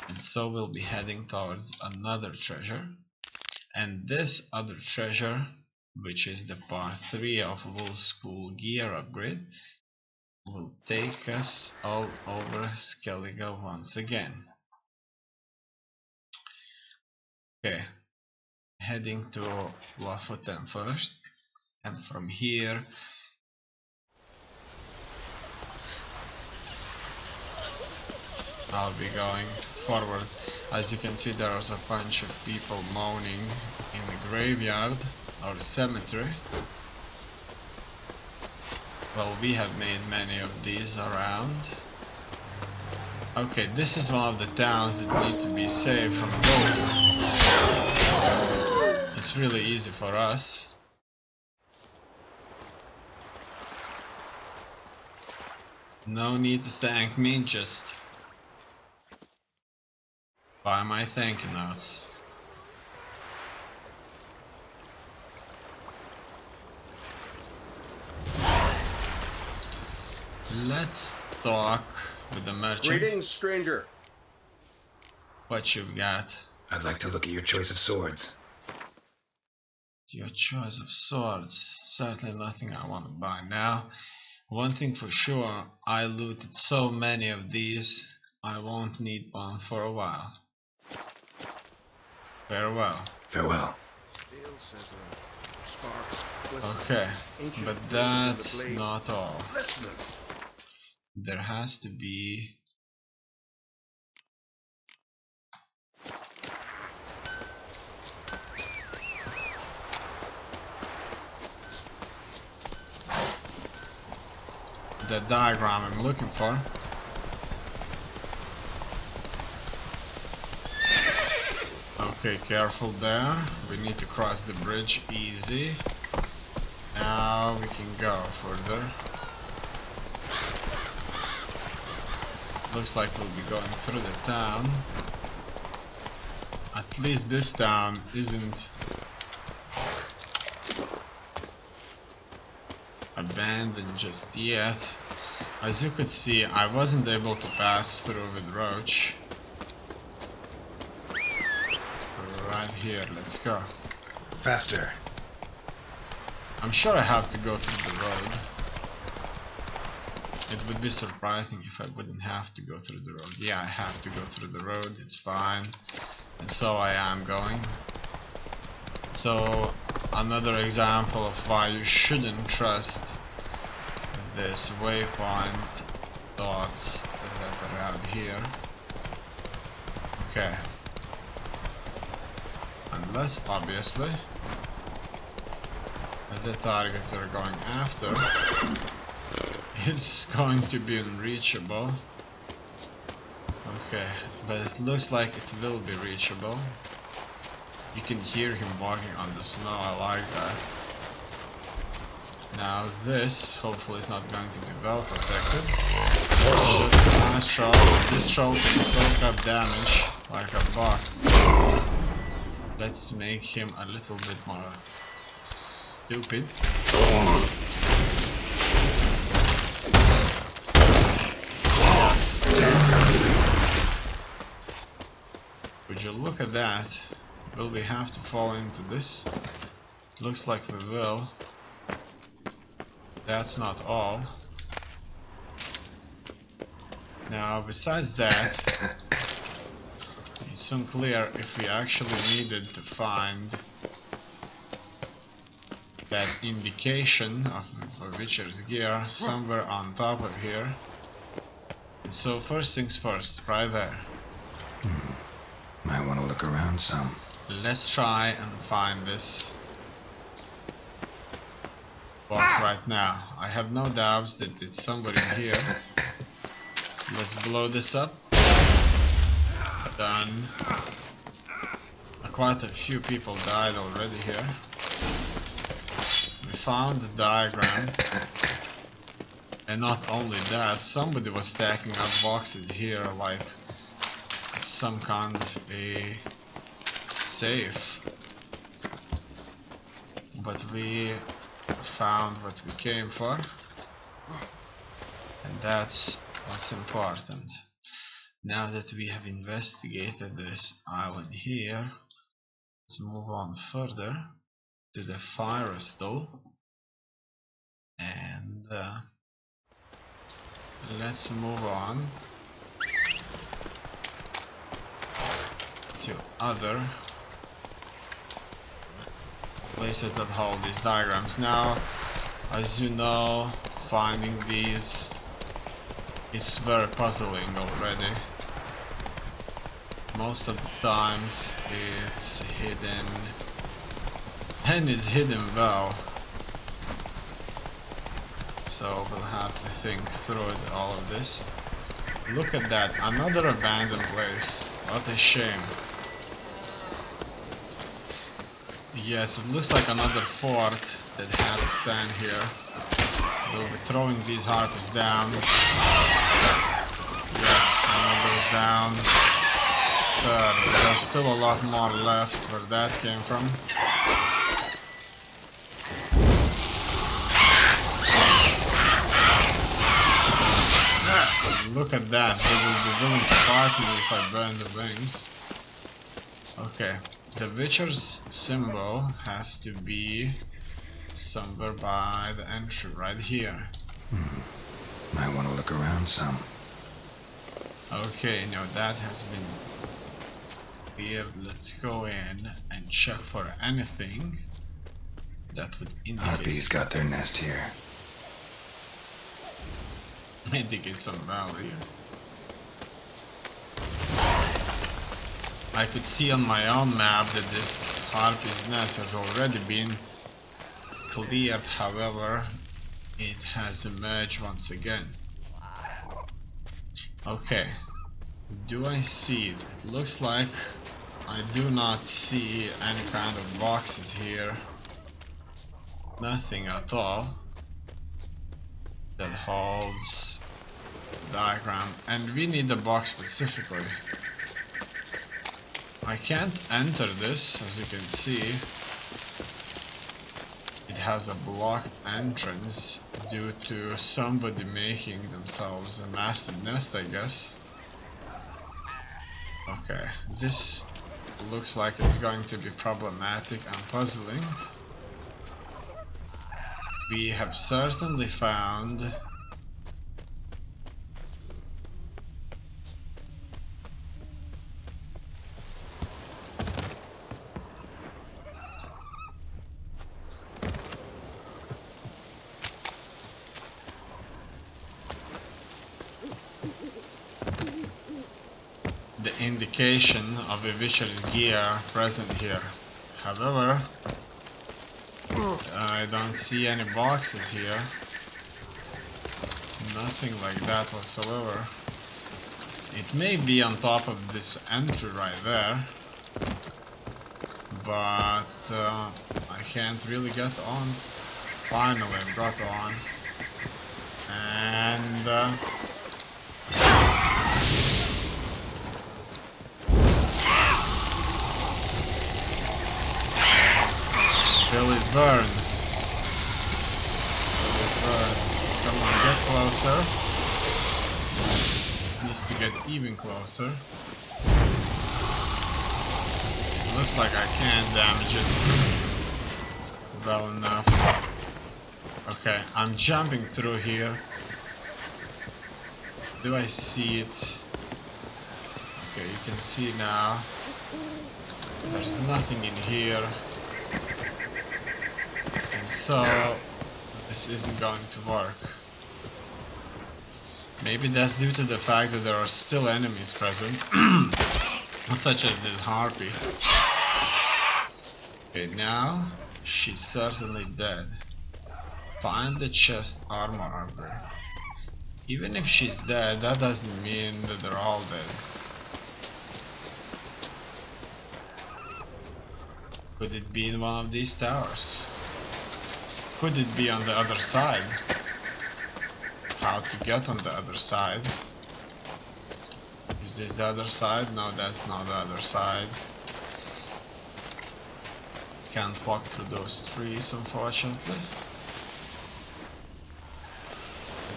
And so we'll be heading towards another treasure. And this other treasure, which is the part 3 of Wolf's School gear upgrade, will take us all over Skellige once again. Okay, heading to Lofoten first, and from here I'll be going forward. As you can see, there's a bunch of people moaning in the graveyard. or cemetery. Well, we have made many of these around. Okay, this is one of the towns that need to be saved from ghosts. It's really easy for us. No need to thank me, just buy my thank you notes. Let's talk with the merchant. Greetings, stranger. What you've got? I'd like to look at your choice of swords. Your choice of swords. Certainly nothing I want to buy now. One thing for sure, I looted so many of these, I won't need one for a while. Farewell. Farewell. Okay, but that's not all. Listening. There has to be... the diagram I'm looking for. Okay, careful there. We need to cross the bridge easy. Now we can go further. Looks like we'll be going through the town. At least this town isn't abandoned just yet. As you could see, I wasn't able to pass through with Roach. Right here, let's go. Faster. I'm sure I have to go through the road. It would be surprising if I wouldn't have to go through the road. Yeah, I have to go through the road, it's fine. And so I am going. So, another example of why you shouldn't trust this waypoint dots that are out here. Okay. Unless, obviously, the target we're going after is going to be unreachable. Okay, but it looks like it will be reachable. You can hear him walking on the snow, I like that. Now this, hopefully, is not going to be well protected. Just a nice shot. This shot can soak up damage like a boss. Let's make him a little bit more stupid. Yes. Would you look at that? Will we have to fall into this? Looks like we will. That's not all. Now, besides that, it's unclear if we actually needed to find that indication of Witcher's gear somewhere on top of here. So first things first, right there. Might want to look around some. Let's try and find this box right now. I have no doubts that it's somewhere in here. Let's blow this up. Done. Quite a few people died already here. We found the diagram. And not only that, somebody was stacking up boxes here like some kind of a safe. But we found what we came for. And that's what's important. Now that we have investigated this island here, let's move on further to the Firestall. And let's move on to other places that hold these diagrams. Now, as you know, finding these is very puzzling already. Most of the times it's hidden and it's hidden well. So we'll have to think through all of this. Look at that, another abandoned place. What a shame. Yes, it looks like another fort that had to stand here. We'll be throwing these harpies down. Yes, another's down. Third, there's still a lot more left where that came from. Look at that, they will be willing to fight me if I burn the wings. Okay, the Witcher's symbol has to be somewhere by the entry, right here. Might want to look around some. Okay, now that has been weird. Let's go in and check for anything that would indicate. Harpies got their nest here. Indicate some value. I could see on my own map that this harpy's nest has already been cleared, however, it has emerged once again. Okay, do I see it? It looks like I do not see any kind of boxes here. Nothing at all that holds diagram, and we need the box specifically. I can't enter this, as you can see. It has a blocked entrance due to somebody making themselves a massive nest, I guess. Okay, this looks like it's going to be problematic and puzzling. We have certainly found the indication of a Witcher's gear present here. However, I don't see any boxes here. Nothing like that whatsoever. It may be on top of this entry right there, but I can't really get on. Finally, I've got on. And Will it burn? Will it burn? Come on, get closer. Needs to get even closer. Looks like I can't damage it well enough. Okay, I'm jumping through here. Do I see it? Okay, you can see now. There's nothing in here. So, this isn't going to work. Maybe that's due to the fact that there are still enemies present, such as this harpy. Okay, now she's certainly dead. Find the chest armor upgrade. Even if she's dead, that doesn't mean that they're all dead. Could it be in one of these towers? Could it be on the other side? How to get on the other side? Is this the other side? No, that's not the other side. Can't walk through those trees, unfortunately.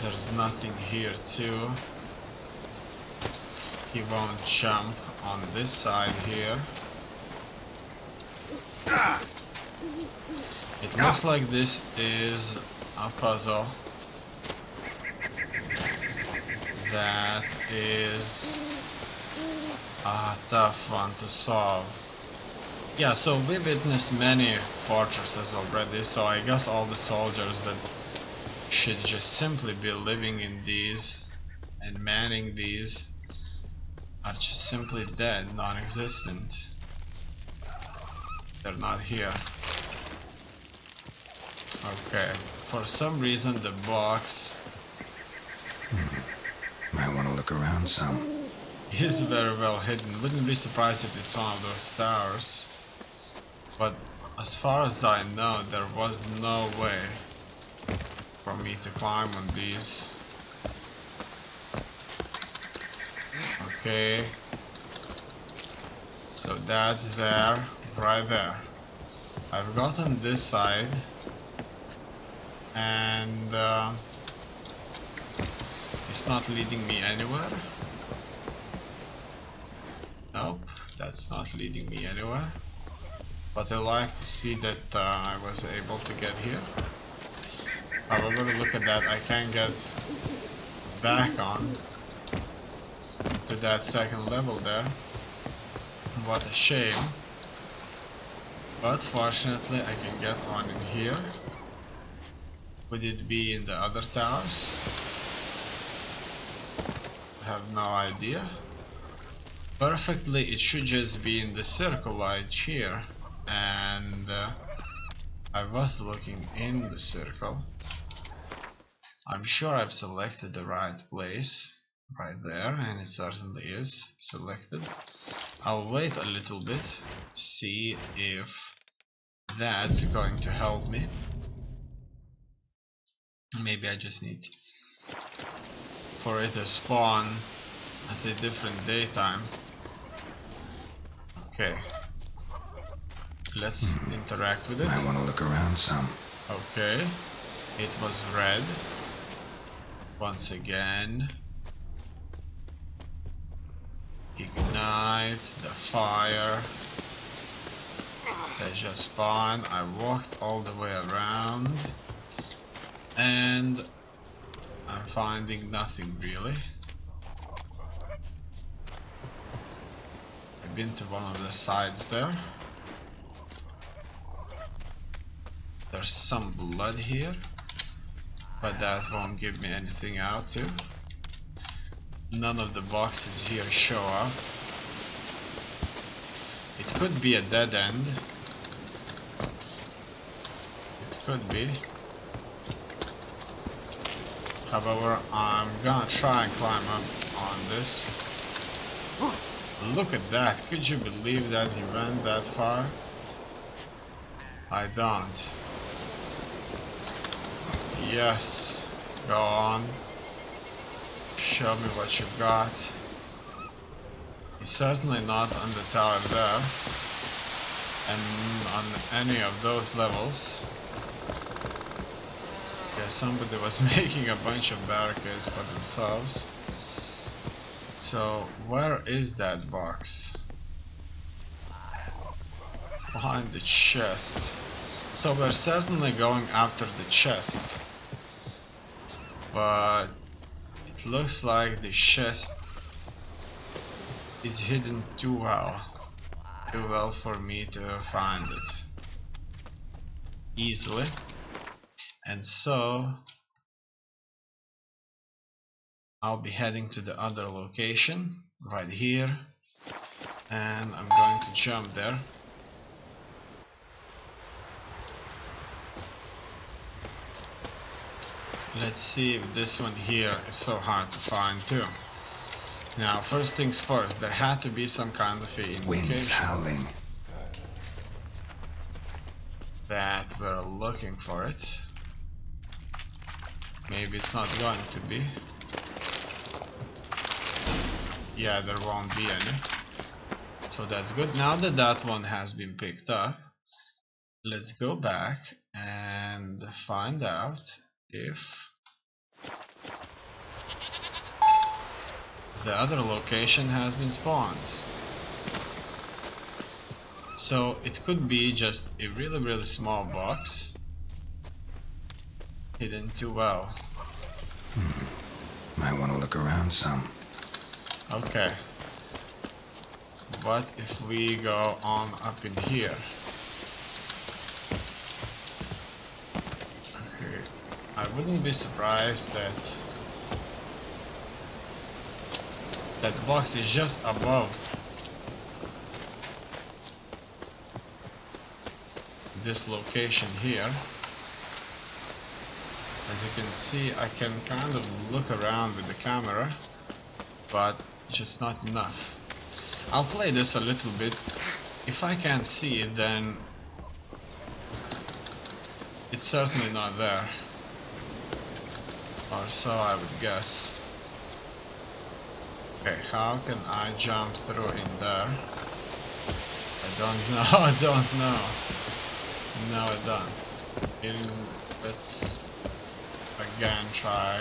There's nothing here too. He won't jump on this side here. It looks like this is a puzzle that is a tough one to solve. Yeah, so we witnessed many fortresses already, so I guess all the soldiers that should just simply be living in these and manning these are just simply dead, non-existent. They're not here. Okay, for some reason the box Might want to look around some. is very well hidden. Wouldn't be surprised if it's one of those towers. But as far as I know, there was no way for me to climb on these. Okay. So that's there, right there. I've gotten this side. And it's not leading me anywhere. Nope, that's not leading me anywhere. But I like to see that I was able to get here. However, look at that, I can't get back on to that second level there. What a shame. But fortunately I can get on in here. Would it be in the other towers? I have no idea. Perfectly, it should just be in the circle right here. And I was looking in the circle. I'm sure I've selected the right place right there, and it certainly is selected. I'll wait a little bit, see if that's going to help me. Maybe I just need for it to spawn at a different daytime. Okay. Let's interact with it. I want to look around some. Okay. It was red. Once again. Ignite the fire. They just spawned. I walked all the way around. And I'm finding nothing really. I've been to one of the sides there. There's some blood here, but that won't give me anything out to. None of the boxes here show up. It could be a dead end. It could be. However, I'm gonna try and climb up on this. Look at that, could you believe that he ran that far? I don't. Yes, go on. Show me what you've got. He's certainly not on the tower there. And on any of those levels. Yeah, somebody was making a bunch of barricades for themselves. So, where is that box? Behind the chest. So we're certainly going after the chest. But it looks like the chest is hidden too well. Too well for me to find it easily. And so I'll be heading to the other location right here, and I'm going to jump there. Let's see if this one here is so hard to find too. Now, first things first, there had to be some kind of a Wind's indication howling. that we're looking for it. Maybe it's not going to be. Yeah, there won't be any. So that's good. Now that that one has been picked up, let's go back and find out if the other location has been spawned. So it could be just a really small box hidden too well. Might want to look around some. Okay. What if we go on up in here? Okay. I wouldn't be surprised that that box is just above this location here. As you can see, I can kind of look around with the camera, but just not enough. I'll play this a little bit. If I can't see it, then it's certainly not there. Or so I would guess. Okay, how can I jump through in there? I don't know, I don't know. No, I don't. Let's again try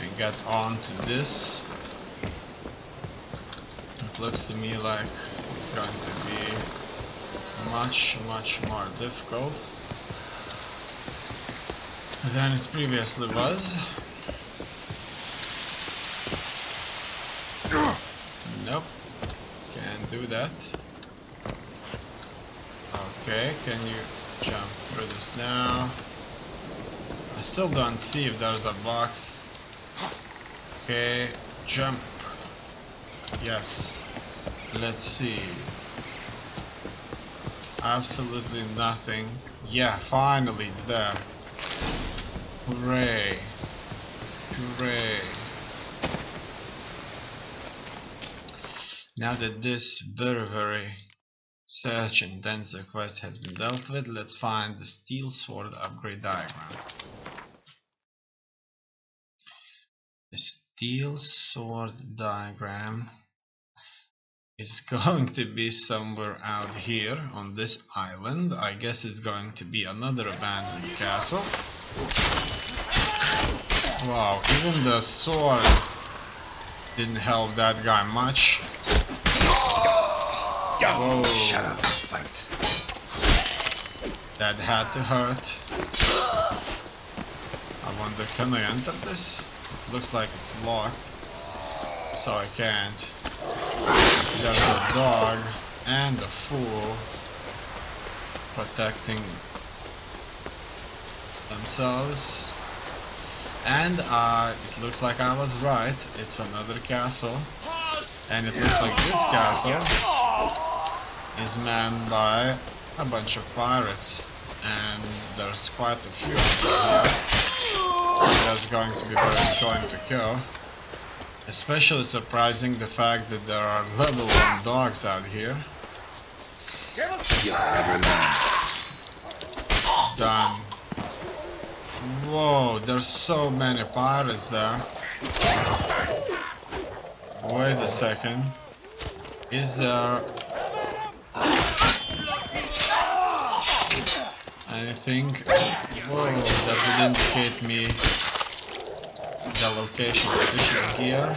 and get onto this. It looks to me like it's going to be much more difficult than it previously was. Nope, can't do that. Okay, can you jump through this now? I still don't see if there's a box. Okay, jump. Yes. Let's see. Absolutely nothing. Yeah, finally it's there. Hooray. Hooray. Now that this very search intensive quest has been dealt with, let's find the steel sword upgrade diagram. The steel sword diagram is going to be somewhere out here on this island. I guess it's going to be another abandoned castle. Wow, even the sword didn't help that guy much. Whoa. Shut up and fight. That had to hurt. I wonder, can I enter this? It looks like it's locked, so I can't. There's a dog and a fool protecting themselves. And it looks like I was right. It's another castle. And it looks like this castle is manned by a bunch of pirates. And there's quite a few of them here. So that's going to be very enjoying to kill. Especially surprising the fact that there are level 1 dogs out here. You'll never learn. Done. Whoa, there's so many pirates there. Wait a second. Is there anything? Whoa, that would indicate me the location of this here.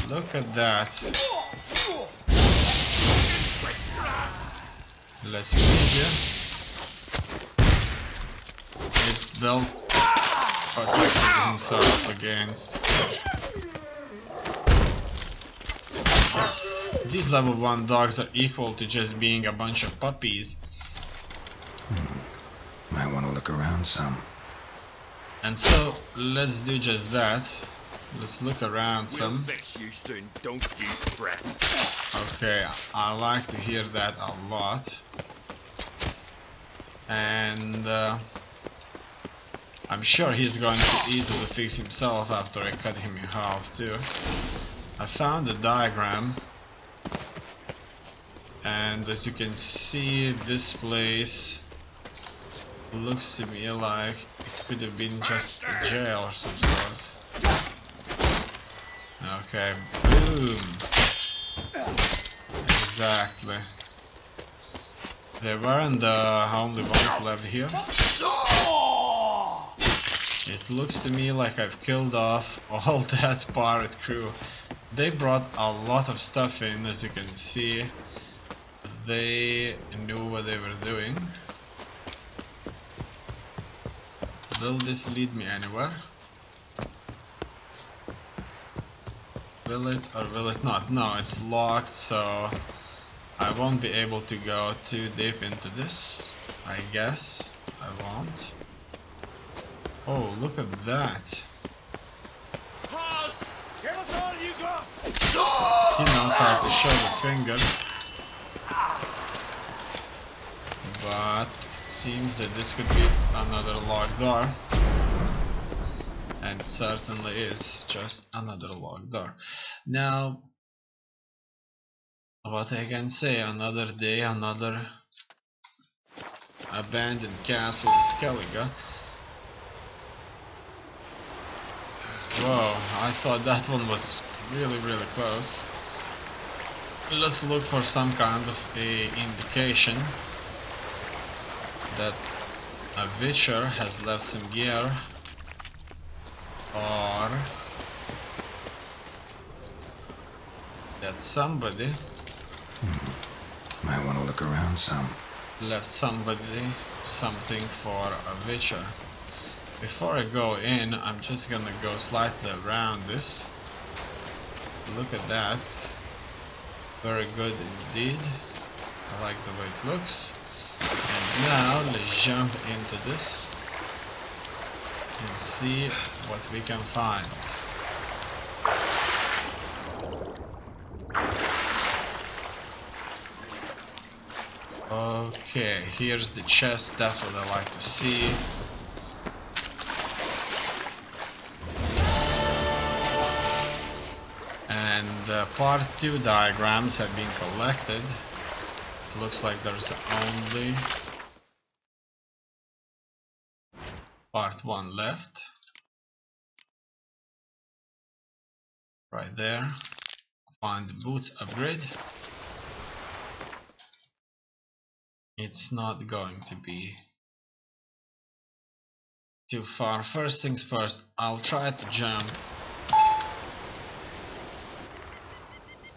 Look at that. Let's freeze you. It well protected himself against. These level 1 dogs are equal to just being a bunch of puppies. Might want to look around some. And so, let's do just that. Let's look around some. We'll fix you soon, don't you fret. Okay, I like to hear that a lot. And I'm sure he's going to easily fix himself after I cut him in half too. I found the diagram. And as you can see, this place looks to me like it could have been just a jail or some sort. Okay, boom. Exactly. They weren't the only ones left here. It looks to me like I've killed off all that pirate crew. They brought a lot of stuff in, as you can see. They knew what they were doing. Will this lead me anywhere? Will it or will it not? No, it's locked, so I won't be able to go too deep into this. I guess I won't. Oh, look at that. Halt! Give us all you got! He knows how to show the finger. But it's seems that this could be another locked door. And it certainly is just another locked door. Now, what I can say, another day, another abandoned castle in Skellige. Whoa, I thought that one was really close. Let's look for some kind of a indication that a witcher has left some gear, or that somebody Might want to look around some. left something for a witcher. Before I go in, I'm just gonna go slightly around this. Look at that. Very good indeed. I like the way it looks. And now let's jump into this and see what we can find. Okay, here's the chest, that's what I like to see. And part 2 diagrams have been collected. It looks like there's only part 1 left. Right there. Find the boots upgrade. It's not going to be too far. First things first, I'll try to jump.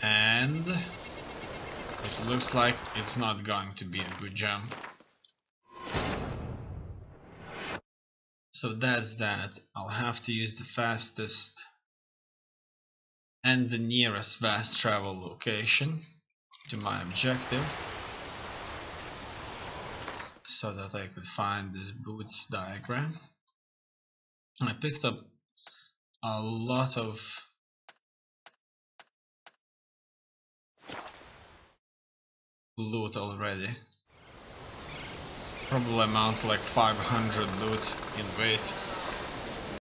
And it looks like it's not going to be a good jump. So that's that. I'll have to use the fastest and the nearest fast travel location to my objective, so that I could find this boots diagram. I picked up a lot of loot already. Probably amount like 500 loot in weight.